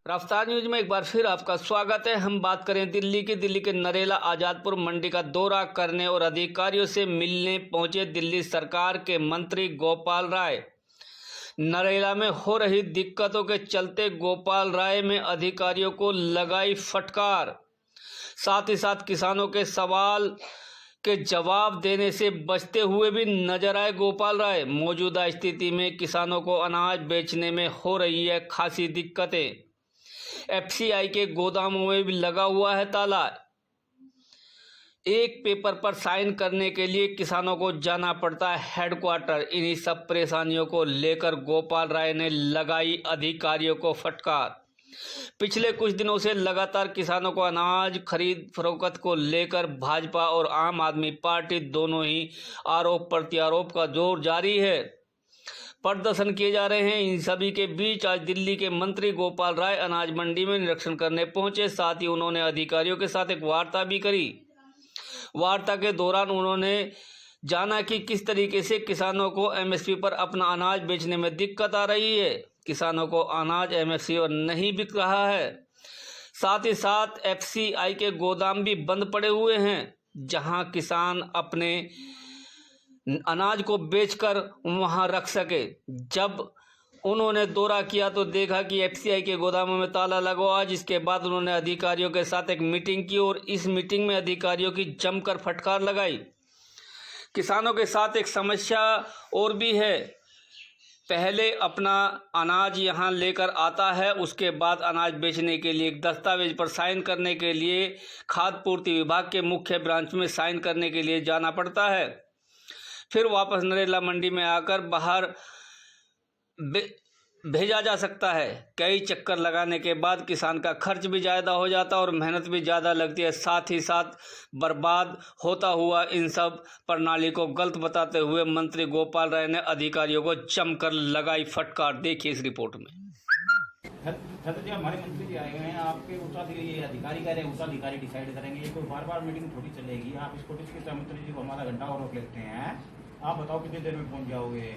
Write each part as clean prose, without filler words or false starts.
रफ्तार न्यूज में एक बार फिर आपका स्वागत है। हम बात करें दिल्ली के नरेला आजादपुर मंडी का दौरा करने और अधिकारियों से मिलने पहुंचे दिल्ली सरकार के मंत्री गोपाल राय। नरेला में हो रही दिक्कतों के चलते गोपाल राय में अधिकारियों को लगाई फटकार। साथ ही साथ किसानों के सवाल के जवाब देने से बचते हुए भी नजर आए गोपाल राय। मौजूदा स्थिति में किसानों को अनाज बेचने में हो रही है खासी दिक्कतें। एफसीआई के गोदामों में भी लगा हुआ है ताला। एक पेपर पर साइन करने के लिए किसानों को जाना पड़ता है हेडक्वार्टर। इन्हीं सब परेशानियों को लेकर गोपाल राय ने लगाई अधिकारियों को फटकार। पिछले कुछ दिनों से लगातार किसानों को अनाज खरीद फरोख्त को लेकर भाजपा और आम आदमी पार्टी दोनों ही आरोप प्रत्यारोप का जोर जारी है। प्रदर्शन किए जा रहे हैं। इन सभी के बीच आज दिल्ली के मंत्री गोपाल राय अनाज मंडी में निरीक्षण करने पहुंचे। साथ ही उन्होंने अधिकारियों के साथ एक वार्ता भी करी। वार्ता के दौरान उन्होंने जाना कि किस तरीके से किसानों को एमएसपी पर अपना अनाज बेचने में दिक्कत आ रही है। किसानों को अनाज एमएसपी पर नहीं बिक रहा है। साथ ही साथ एफसीआई के गोदाम भी बंद पड़े हुए हैं, जहां किसान अपने अनाज को बेचकर वहां रख सके। जब उन्होंने दौरा किया तो देखा कि एफसीआई के गोदामों में ताला लगा हुआ। जिसके बाद उन्होंने अधिकारियों के साथ एक मीटिंग की और इस मीटिंग में अधिकारियों की जमकर फटकार लगाई। किसानों के साथ एक समस्या और भी है। पहले अपना अनाज यहां लेकर आता है, उसके बाद अनाज बेचने के लिए एक दस्तावेज पर साइन करने के लिए खाद्य पूर्ति विभाग के मुख्य ब्रांच में साइन करने के लिए जाना पड़ता है। फिर वापस नरेला मंडी में आकर बाहर भेजा जा सकता है। कई चक्कर लगाने के बाद किसान का खर्च भी ज़्यादा हो जाता है और मेहनत भी ज़्यादा लगती है। साथ ही साथ बर्बाद होता हुआ इन सब प्रणाली को गलत बताते हुए मंत्री गोपाल राय ने अधिकारियों को जमकर लगाई फटकार। देखिए इस रिपोर्ट में। जी हमारे मंत्री जी आए हुए हैं, आपके उच्चाधिकारी अधिकारी कह रहे हैं उच्चाधिकारी डिसाइड करेंगे। ये कोई बार मीटिंग थोड़ी चलेगी। आप इसको किस मंत्री जी को हम आधा घंटा और रोक लेते हैं। आप बताओ कितनी देर में पहुंच जाओगे।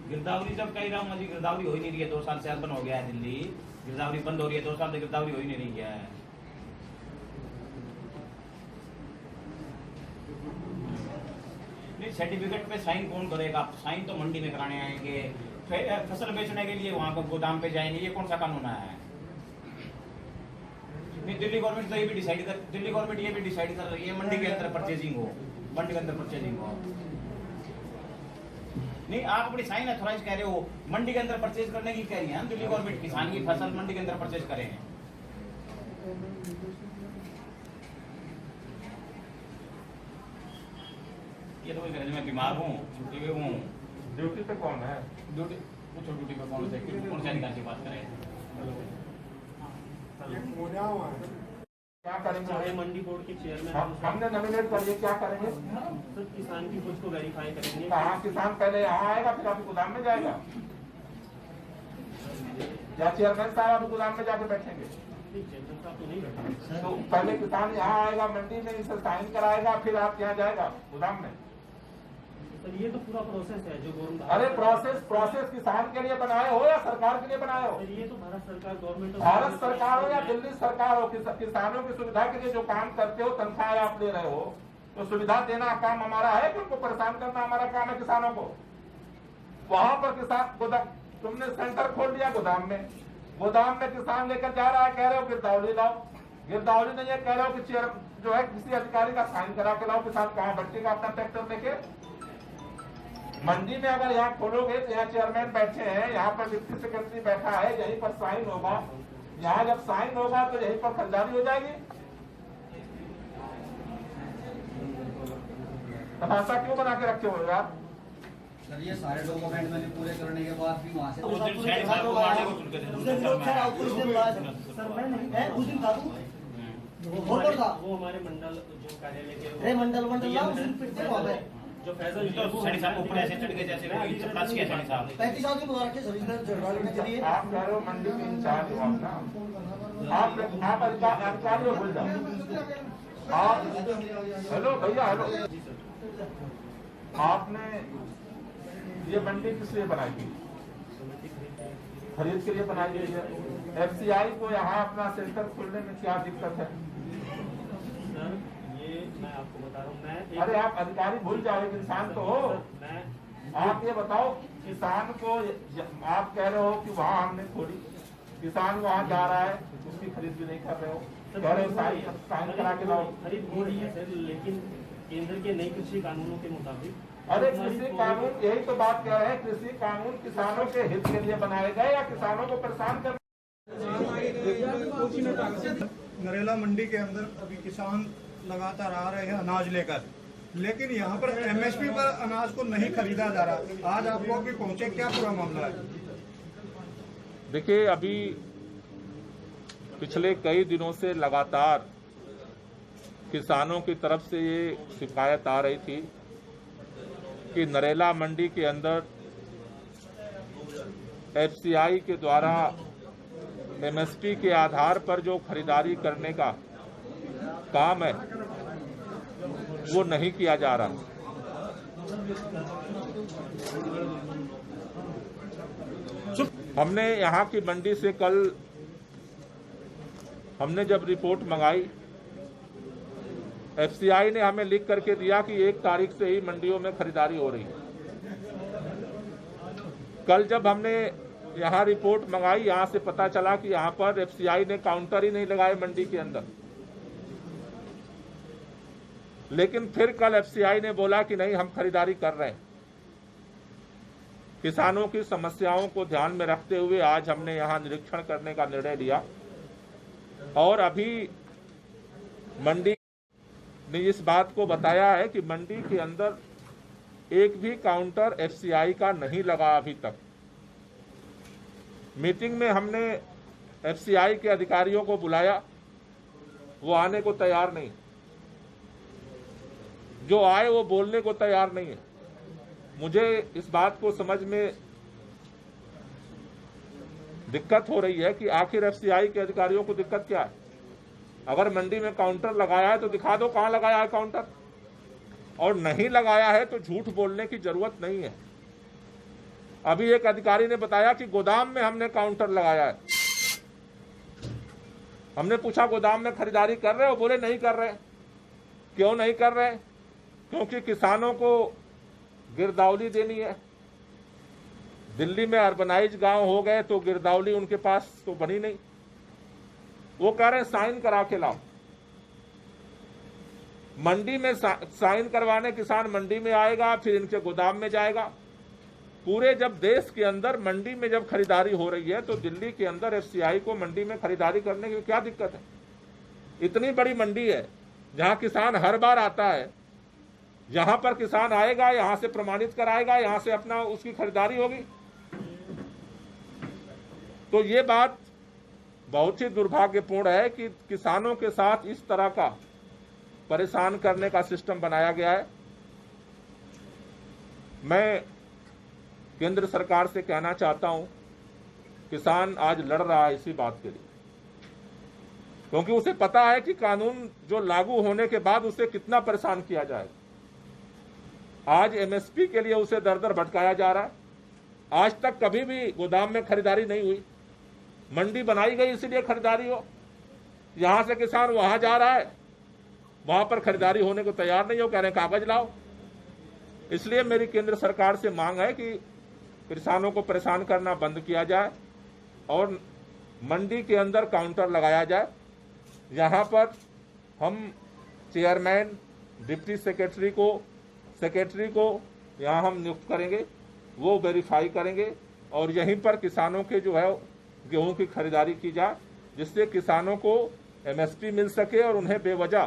गिरदावरी जब कही रहा हूँ जी, गिरदावरी हो ही नहीं रही है। 2 साल से बंद हो गया है दिल्ली। गिरदावरी बंद हो रही है, 2 साल से गिरदावरी हो ही नहीं रही है। सर्टिफिकेट पे साइन कौन करेगा? साइन तो मंडी में कराने आएंगे, फसल बेचने के लिए वहां पर गोदाम पे जाएंगे। ये कौन सा कानून है? नहीं, दिल्ली गवर्नमेंट तो ये भी डिसाइड कर, दिल्ली गवर्नमेंट ये भी डिसाइड कर रही है मंडी के अंदर परचेजिंग हो, मंडी के अंदर परचेजिंग हो। नहीं, आप अपनी साइन अथॉराइज कह रहे हो, मंडी के अंदर परचेज करने की कह रही है। दिल्ली गवर्नमेंट किसान की फसल मंडी के अंदर परचेज करें। ये तो मैं बीमार हूँ, छुट्टी पे हूँ। ड्यूटी पे कौन है? ड्यूटी पूछो, ड्यूटी पे कौन से अधिकारी से बात करें? क्या करेंगे? मंडी बोर्ड के चेयरमैन हमने नॉमिनेट करिए, क्या करेंगे? सर किसान की कुछ को वेरीफाई करेंगे। कहाँ किसान पहले यहाँ आएगा फिर अभी गोदाम में जाएगा, या चेयरमैन साहब अभी गोदाम में जाके बैठेंगे? तो पहले किसान यहाँ आएगा मंडी में, इसे साइन कराएगा, फिर आप यहाँ जाएगा गोदाम में। सर ये तो पूरा प्रोसेस है जो गवर्नमेंट। अरे प्रोसेस किसान के लिए बनाए हो या सरकार के लिए बनाए हो? ये तो भारत सरकार गवर्नमेंट, भारत सरकार हो या दिल्ली सरकार हो, किसानों की सुविधा के लिए जो काम करते हो, तनख्वाह आप ले रहे हो, तो सुविधा देना काम हमारा है कि उनको परेशान करना हमारा काम है किसानों को? वहां पर किसान तुमने सेंटर खोल दिया गोदाम में किसान लेकर जा रहा है, कह रहे हो गिरदावरी लाओ। गिरदावरी नहीं है, कह रहे हो कि चेयर जो है किसी अधिकारी का साइन करा के लाओ। किसान कहाँ बैठेगा अपना ट्रैक्टर लेके? मंडी में अगर यहाँ खोलोगे तो यहाँ चेयरमैन बैठे हैं, यहाँ पर डिप्टी सेक्रेटरी बैठा है, यहीं पर साइन होगा। यहाँ जब साइन होगा तो यहीं पर खरीदारी हो जाएगी। तमाशा क्यों बना के रखे हो यार? सर ये सारे डॉक्यूमेंट मैंने पूरे करने के बाद भी वहाँ से उस दिन वो हमारे मंडल जो कार्यालय के मंडल जो फैजल ऊपर ऐसे चढ़ के जैसे कोई चपरासी है साहब 35 साल की मुबारक है सर्विस। आप कह रहे हो मंडी के इंचार्ज हो आप ना, आप अधिकारी भूल जाओ। आप हेलो भैया हेलो, आपने ये मंडी किस लिए बनाई थी? खरीद के लिए बनाई गई है। एफसीआई को यहाँ अपना सेंटर खोलने में क्या दिक्कत है? सर ये मैं आपको बता रहा हूँ, मैं अरे आप अधिकारी भूल जाओ, एक इंसान तो हो। मैं आप ये बताओ, किसान को आप कह रहे हो कि वहाँ हमने खोली, किसान वहाँ जा रहा है, उसकी खरीद भी नहीं कर रहे हो, कह रहे हो साइन करा के लाओ। खरीद हो रही है सर, लेकिन केंद्र के नए कृषि कानूनों के मुताबिक। अरे कृषि कानून, यही तो बात कह रहे हैं, कृषि कानून किसानों के हित के लिए बनाए गए या किसानों को परेशान कर? नरेला मंडी के अंदर अभी किसान लगातार आ रहे हैं अनाज लेकर, लेकिन यहाँ पर एमएसपी पर अनाज को नहीं खरीदा जा रहा। आज आप लोग भी पहुंचे, क्या पूरा मामला है? देखिए, अभी पिछले कई दिनों से लगातार किसानों की तरफ से ये शिकायत आ रही थी कि नरेला मंडी के अंदर एफसीआई के द्वारा एमएसपी के आधार पर जो खरीदारी करने का काम है वो नहीं किया जा रहा। हमने यहाँ की मंडी से कल हमने जब रिपोर्ट मंगाई, एफसीआई ने हमें लिख करके दिया कि 1 तारीख से ही मंडियों में खरीदारी हो रही है। कल जब हमने यहाँ रिपोर्ट मंगाई, यहाँ से पता चला कि यहाँ पर एफसीआई ने काउंटर ही नहीं लगाए मंडी के अंदर। लेकिन फिर कल एफसीआई ने बोला कि नहीं, हम खरीदारी कर रहे हैं। किसानों की समस्याओं को ध्यान में रखते हुए आज हमने यहाँ निरीक्षण करने का निर्णय लिया और अभी मंडी ने इस बात को बताया है कि मंडी के अंदर एक भी काउंटर एफसीआई का नहीं लगा अभी तक। मीटिंग में हमने एफसीआई के अधिकारियों को बुलाया, वो आने को तैयार नहीं। जो आए वो बोलने को तैयार नहीं है। मुझे इस बात को समझ में दिक्कत हो रही है कि आखिर एफसीआई के अधिकारियों को दिक्कत क्या है। अगर मंडी में काउंटर लगाया है तो दिखा दो कहां लगाया है काउंटर, और नहीं लगाया है तो झूठ बोलने की जरूरत नहीं है। अभी एक अधिकारी ने बताया कि गोदाम में हमने काउंटर लगाया है। हमने पूछा गोदाम में खरीदारी कर रहे हो? बोले नहीं कर रहे। क्यों नहीं कर रहे? क्योंकि किसानों को गिरदावली देनी है। दिल्ली में अर्बनाइज गांव हो गए तो गिरदावली उनके पास तो बनी नहीं। वो कह रहे हैं साइन करा के लाओ। मंडी में साइन करवाने किसान मंडी में आएगा, फिर इनके गोदाम में जाएगा। पूरे जब देश के अंदर मंडी में जब खरीदारी हो रही है तो दिल्ली के अंदर एफसीआई को मंडी में खरीदारी करने की क्या दिक्कत है? इतनी बड़ी मंडी है जहां किसान हर बार आता है। यहां पर किसान आएगा, यहां से प्रमाणित कराएगा, यहां से अपना उसकी खरीदारी होगी। तो ये बात बहुत ही दुर्भाग्यपूर्ण है कि किसानों के साथ इस तरह का परेशान करने का सिस्टम बनाया गया है। मैं केंद्र सरकार से कहना चाहता हूं, किसान आज लड़ रहा है इसी बात के लिए, क्योंकि उसे पता है कि कानून जो लागू होने के बाद उसे कितना परेशान किया जाएगा। आज एमएसपी के लिए उसे दर दर भटकाया जा रहा है। आज तक कभी भी गोदाम में खरीदारी नहीं हुई। मंडी बनाई गई इसीलिए खरीदारी हो। यहां से किसान वहां जा रहा है, वहां पर खरीदारी होने को तैयार नहीं हो, कह रहे हैं कागज लाओ। इसलिए मेरी केंद्र सरकार से मांग है कि किसानों को परेशान करना बंद किया जाए और मंडी के अंदर काउंटर लगाया जाए। यहां पर हम चेयरमैन, डिप्टी सेक्रेटरी को यहाँ हम नियुक्त करेंगे, वो वेरीफाई करेंगे और यहीं पर किसानों के जो है गेहूं की खरीदारी की जाए, जिससे किसानों को एमएसपी मिल सके और उन्हें बेवजह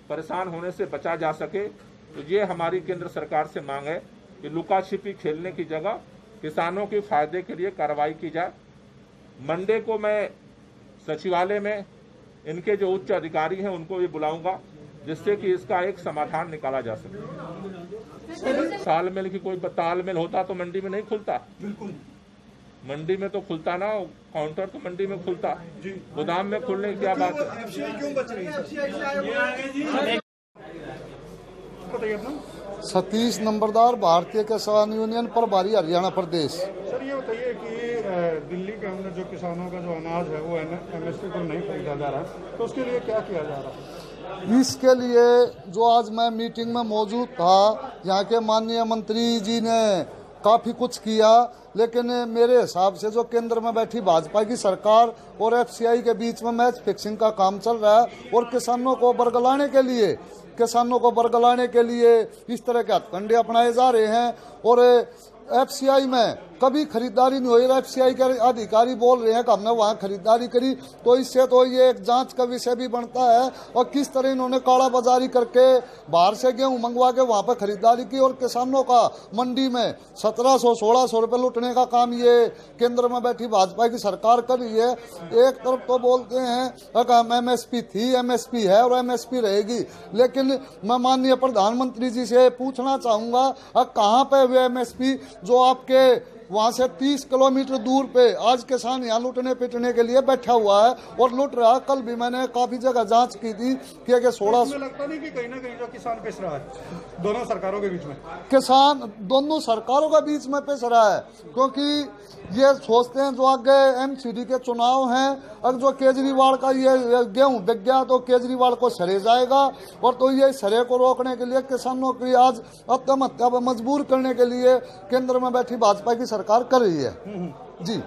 परेशान होने से बचा जा सके। तो ये हमारी केंद्र सरकार से मांग है कि लुका छिपी खेलने की जगह किसानों के फायदे के लिए कार्रवाई की जाए। मंडे को मैं सचिवालय में इनके जो उच्च अधिकारी हैं उनको भी बुलाऊंगा, जिससे कि इसका एक समाधान निकाला जा सके। तालमेल की कोई तालमेल होता तो मंडी में नहीं खुलता। बिल्कुल। मंडी में तो खुलता ना, काउंटर तो मंडी में खुलता, गोदाम में खुलने की क्या बात है? एफसीआई क्यों बच रही है? बताइए अपना। सतीश नंबरदार, भारतीय किसान यूनियन प्रभारी, हरियाणा प्रदेश। सर ये बताइए कि दिल्ली के अंदर जो किसानों का जो अनाज है वो एमएसपी पर नहीं खरीदा जा रहा, तो उसके लिए क्या किया जा रहा है? इसके लिए जो आज मैं मीटिंग में मौजूद था, यहाँ के माननीय मंत्री जी ने काफ़ी कुछ किया, लेकिन मेरे हिसाब से जो केंद्र में बैठी भाजपा की सरकार और एफसीआई के बीच में मैच फिक्सिंग का काम चल रहा है और किसानों को बरगलाने के लिए इस तरह के हथकंडे अपनाए जा रहे हैं। और एफसीआई में कभी खरीदारी नहीं हुई। एफसीआई के अधिकारी बोल रहे हैं कि हमने वहाँ खरीदारी करी, तो इससे तो ये एक जांच का विषय भी बनता है और किस तरह इन्होंने काला बाजारी करके बाहर से गेहूं मंगवा के वहाँ पर खरीदारी की और किसानों का मंडी में 1700-1600 रुपये लूटने का काम ये केंद्र में बैठी भाजपा की सरकार कर रही है। एक तरफ तो बोलते हैं हम एमएसपी थी, एमएसपी है और एमएसपी रहेगी, लेकिन मैं माननीय प्रधानमंत्री जी से पूछना चाहूँगा कहाँ पे वे एमएसपी जो आपके वहाँ से 30 किलोमीटर दूर पे आज किसान यहाँ लूटने पिटने के लिए बैठा हुआ है और लूट रहा है। कल भी मैंने काफी जगह जांच की थी कि 16 लगता नहीं कि कहीं ना कहीं जो किसान पिस रहा है दोनों सरकारों के बीच में, किसान दोनों सरकारों के बीच में पिस रहा है, क्योंकि ये सोचते हैं जो आगे एमसीडी के चुनाव हैं, अगर जो केजरीवाल का ये गेहूं बिक गया तो केजरीवाल को सरे जाएगा, और तो ये सरे को रोकने के लिए किसानों की आज आत्महत्या पर मजबूर करने के लिए केंद्र में बैठी भाजपा की सरकार कर रही है। जी।